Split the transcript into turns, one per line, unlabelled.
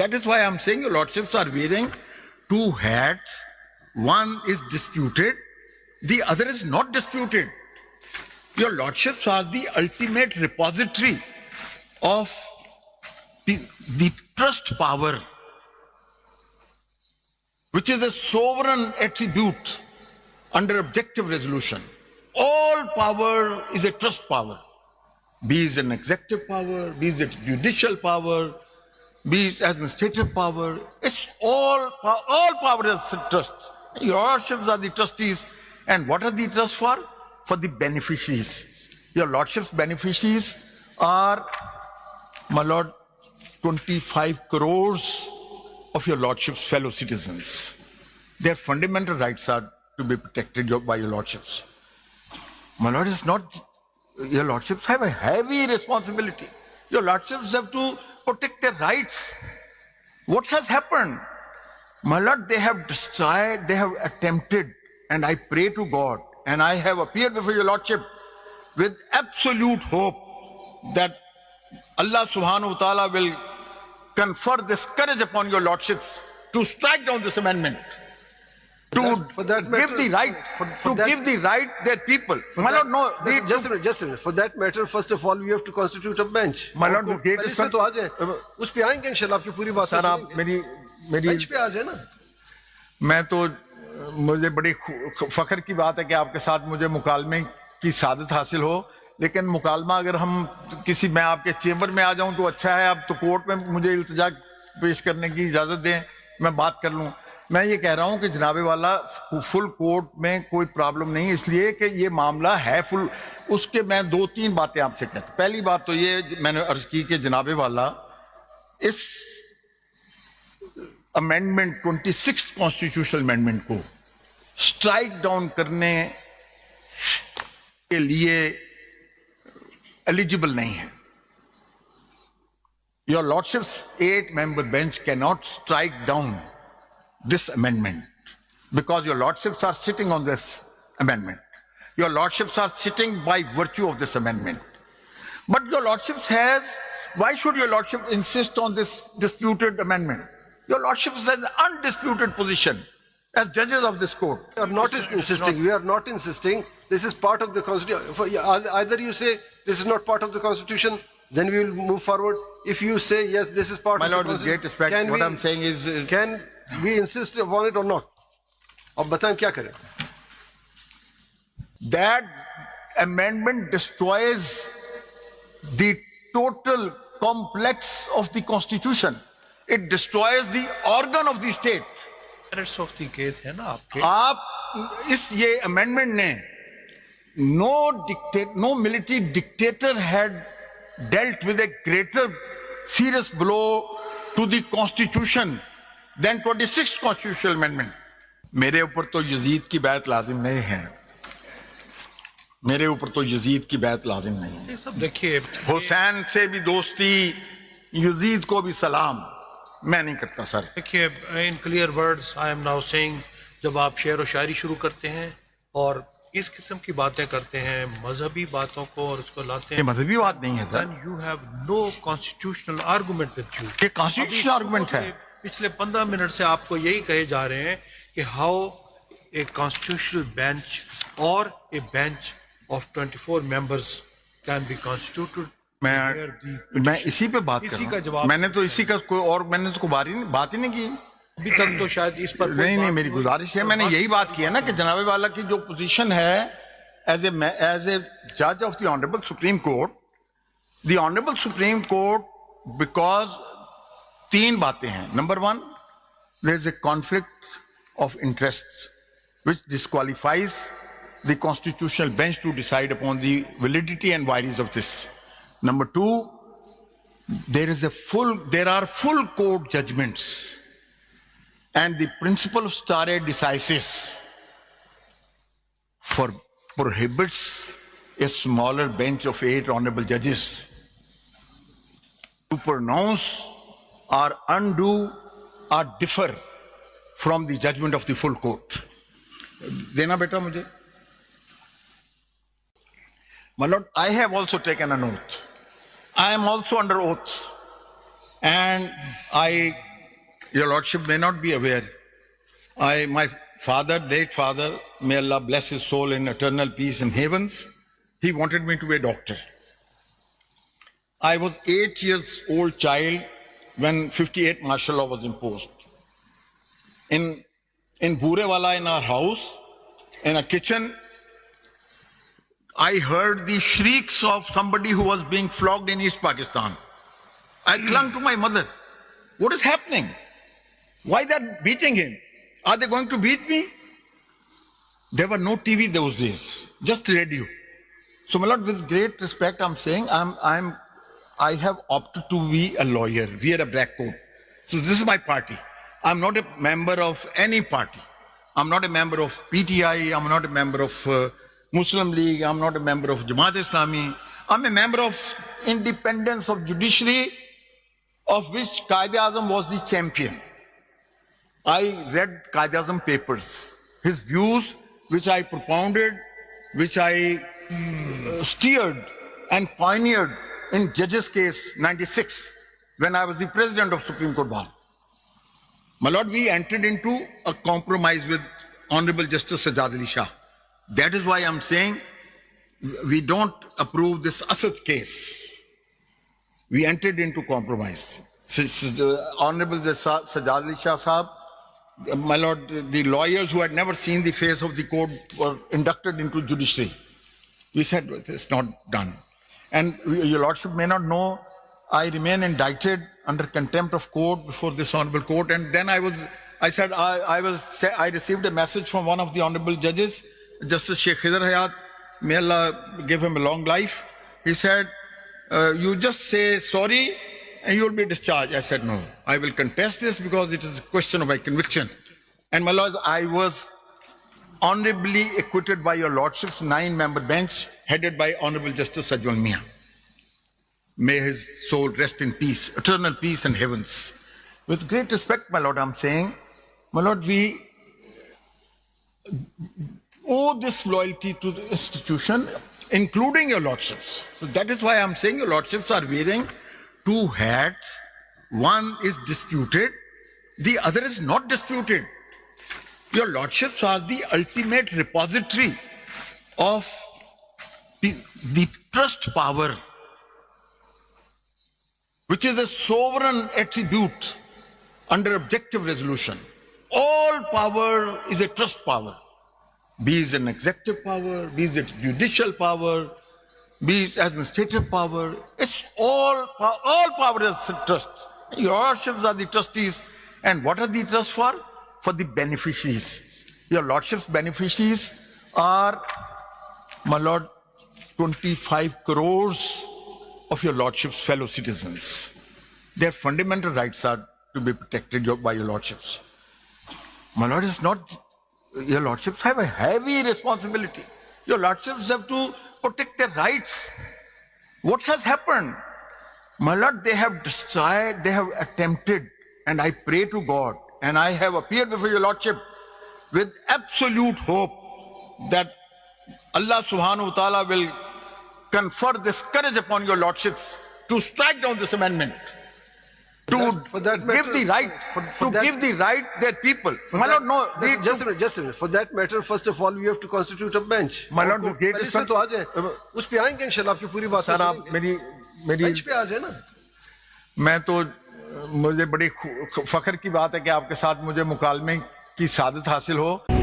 That is why I'm saying your lordships are wearing two hats. One is disputed, the other is not disputed. Your lordships are the ultimate repository of the trust power, which is a sovereign attribute under objective resolution. All power is a trust power, be it an executive power, be it judicial power, be it administrative power. It's all power is trust. Your lordships are the trustees. And what are the trusts for? For the beneficiaries. Your lordship's beneficiaries are, my lord, 25 crores of your lordship's fellow citizens. Their fundamental rights are to be protected by your lordships. My lord, is not, your lordships have a heavy responsibility. Your lordships have to protect their rights. What has happened? My lord, they have destroyed, they have attempted, and I pray to God, and I have appeared before your lordship with absolute hope that Allah subhanahu wa ta'ala will confer this courage upon your lordships to strike down this amendment, to give the right their people. My lord, no.
Just a minute. For that matter, first of all, we have to constitute a bench.
My lord, the greatest.
तो आ जाए, उस पे आएंगे इंशाल्लाह आपकी पूरी बात.
Sir, आप मेरी
बेंच पे आ जाए ना.
मैं तो, मुझे बड़ी फख्र की बात है कि आपके साथ मुझे मुकालमे की सादत हासिल हो, लेकिन मुकालमा अगर हम किसी, मैं आपके चेंबर में आ जाऊं तो अच्छा है, अब तो कोर्ट में मुझे इल्तिजा पेश करने की इजाजत दें, मैं बात कर लूं. मैं ये कह रहा हूं कि जनाबे वाला फुल कोर्ट में कोई प्रॉब्लम नहीं, इसलिए कि ये मामला है फुल. उसके मैं 2-3 बातें आपसे कहता. पहली बात तो ये मैंने अर्ज की कि जनाबे वाला इस अमेंडमेंट 26 कॉन्स्टिट्यूशनल अमेंडमेंट को स्ट्राइक डाउन करने के लिए एलिजिबल नहीं है. Your lordships 8-member bench cannot strike down this amendment because your lordships are sitting on this amendment. Your lordships are sitting by virtue of this amendment. But your lordships why should your lordship insist on this disputed amendment? Your lordship has an undisputed position as judges of this court.
We are not insisting. We are not insisting. This is part of the constitution. Either you say this is not part of the constitution, then we will move forward. If you say yes, this is part
My
of
lord,
the
with
constitution.
great respect, what I'm saying is
can we insist upon it or not? अब बताएं क्या करें?
that amendment destroys the total complex of the constitution. It destroys the organ of the state.
Of the case है ना आपके.
आप इस ये amendment ने no military dictator had dealt with a greater serious blow to the constitution than 26th constitutional amendment. मेरे ऊपर तो यजीद की बैत लाजिम नहीं है. मेरे ऊपर तो यजीद की बैत लाजिम नहीं है.
सब देखिए,
हुसैन से भी दोस्ती, यजीद को भी सलाम मैं नहीं करता सर.
देखिए, in clear words I am now saying, जब आप शेर व शायरी शुरू करते हैं और इस किस्म की बातें करते हैं, मजहबी बातों को और उसको लाते हैं,
ये मजहबी बात नहीं है sir.
then you have no constitutional argument with you.
ये कॉन्स्टिट्यूशनल आर्गुमेंट है.
पिछले 15 मिनट से आपको यही कहे जा रहे हैं कि हाउ ए कॉन्स्टिट्यूशनल बेंच और ए bench of 24 members can be constituted.
मैं इसी पे बात कर
इसी
रहा
का
हूं.
जवाब
मैंने तो इसी का कोई और मैंने तो बात ही नहीं की.
अभी तक तो शायद इस पर
नहीं, मेरी गुजारिश है, मैंने यही बात की है ना कि जनाबे वाला की जो पोजीशन है एज ए जज of the honourable Supreme Court, the honourable Supreme Court, because 3 बातें हैं. Number 1, there is a conflict of interest which disqualifies the constitutional bench to decide upon the validity and vagaries of this. Number 2, there are full court judgments, and the principle of stare decisis prohibits a smaller bench of 8 honorable judges to pronounce or undo or differ from the judgment of the full court. देना बेटा मुझे. My lord, I have also taken an oath. I am also under oath, and I Your Lordship may not be aware. My father, late father, may Allah bless his soul in eternal peace in heavens, he wanted me to be a doctor. I was 8 years old child when 58 martial law was imposed. In Burewala, in our house, in a kitchen, I heard the shrieks of somebody who was being flogged in East Pakistan. I clung to my mother. What is happening? Why they're beating him? Are they going to beat me? There were no TV those days, just radio. So, my lord, with great respect, I'm saying I have opted to be a lawyer, wear a black coat. So this is my party. I'm not a member of any party. I'm not a member of PTI. I'm not a member of Muslim League. I'm not a member of Jamaat Islami. I'm a member of independence of judiciary, of which Quaid-e-Azam was the champion. I read Quaid-e-Azam papers, his views, which I propounded, which I steered and pioneered in Judges case 96, when I was the president of Supreme Court Bar. My lord, we entered into a compromise with Honorable Justice Sajjad Ali Shah. That is why I'm saying we don't approve this Asad case. We entered into compromise. Honorable Sajjad Ali Shah Sahab, my lord, the lawyers who had never seen the face of the court were inducted into judiciary. We said it's not done. And your lordship may not know, I remain indicted under contempt of court before this honorable court. And then I received a message from one of the honorable judges, Justice Sheikh Khidr Hayat, may Allah give him a long life. He said, you just say sorry and you will be discharged. I said, no, I will contest this because it is a question of my conviction. And my lords, I was honorably acquitted by your lordship's 9-member bench, headed by Honorable Justice Sajwal Mian. May his soul rest in peace, eternal peace in heavens. With great respect, my lord, I'm saying, my lord, we owe this loyalty to the institution, including your lordships. So that is why I'm saying your lordships are wearing two hats. One is disputed, the other is not disputed. Your lordships are the ultimate repository of the trust power, which is a sovereign attribute under objective resolution. All power is a trust power, be it an executive power, be it judicial power, be it administrative power. It's all power is trust. Your lordships are the trustees. And what are the trusts for? For the beneficiaries. Your lordship's beneficiaries are, my lord, 25 crores of your lordship's fellow citizens. Their fundamental rights are to be protected by your lordships. My lord, is not, your lordships have a heavy responsibility. Your lordships have to protect their rights. What has happened? My lord, they have destroyed, they have attempted, and I pray to God, and I have appeared before your lordship with absolute hope that Allah subhanahu wa ta'ala will confer this courage upon your lordships to strike down this amendment, to give the right their people. My lord, no.
Just a minute. For that matter, first of all, we have to constitute a bench.
My lord, with great respect,
तो आ जाए, उस पे आएंगे इंशाल्लाह आपकी पूरी बात
sir, आप मेरी
बेंच पे आ जाए ना.
मैं तो, मुझे बड़ी फख्र की बात है कि आपके साथ मुझे मुकालमे की सादत हासिल हो.